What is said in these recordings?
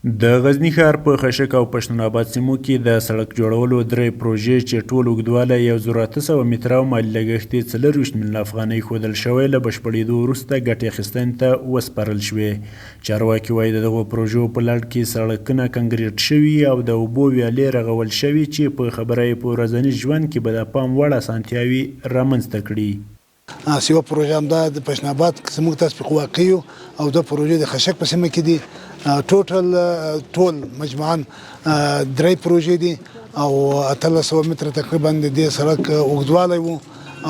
د غزني ښار په خشک او پښتون آباد سیمو کې د سړک جوړولو درې پروژې چې ټول اوږدوالی 1800 متره او مالي لګښت یې 24 میلیون افغانۍ ښودل شوی له بشپړېدو وروسته ګټې اخیستنې ته وسپارل شوې. چارواکي وایي د دغو پروژو په لړ کې سړکونه کنکریټ شوي او د اوبو ویالې رغول شوي چې په خبره یې په ورځني ژوند کې به د پام وړ اسانتیاوې رامنځته کړي. سیوا پروژه هم د پښتون آباد زموږ تطبیق واقع او د پروژې د خشک په سیمه کې دي. ټول مجموعاً درې پروژې دي او 1800 متره تقریبا د دې سړک اوږدوالی وو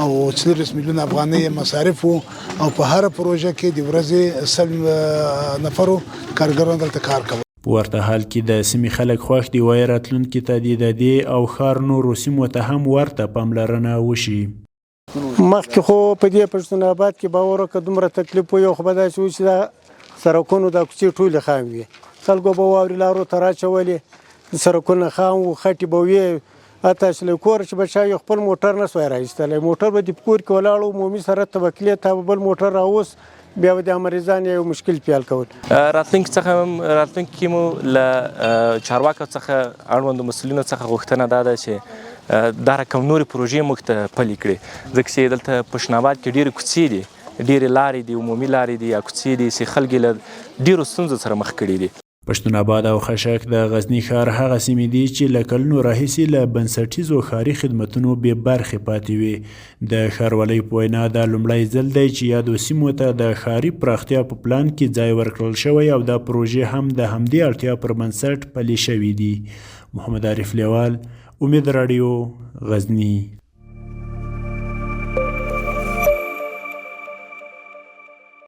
او 40 میلیون افغانۍ مصارف وو او په هر پروژه کې د ورځې 100 نفرو کارګرانو دلته کار کوي. په ورته حال کې د سیمې خلک خوښ دي، وایي راتلونکي ته د دې او ښار نورو سیمو ته هم ورته پاملرنه وشي. مخکې خو په دې پښتون آباد کې باور وکړه دومره تکلیف وي خو به داسې و چې دا سړکونو دا کوڅې ټولې خام وي، خلکو به واورې لارو ته راچولې، سړکونه خام وو، خټې به وي، حتی چې کور چې به چا خپل موټر نه سوی راایستلی، موټر به د په کور کې ولاړ و، عمومي سړک ته به کلي ته بل موټر راووس، بیا به د مریضان یو مشکل پیل کول. راتلونکي کې مو له چارواکو څخه اړوندو مسؤلینو څخه غوښتنه دا ده چې دا رقم نورې پروژې موږ ته پلي کړي، ځکه چې دلته پښتون آباد کې ډېرې کوڅې دي، ډېرې لارې دي، عمومي لارې دي یا کوڅې دي چې خلک له ډېرو ستونزو سره مخ کړي دي. پښتون آباد او خشک د غزني ښار هغه سیمې دي چې له کلونو راهیسې له بنسټیزو ښاري خدمتونو بې برخې پاتې وي. د ښاروالۍ په وینا دا لومړی ځل دی چې یادو سیمو ته د ښاري پراختیا په پلان کې ځای ورکړل شوی او دا پروژې هم د همدې اړتیا پر بنسټ پلي شوي دي. محمد عارف لیوال، امید راډیو، غزني.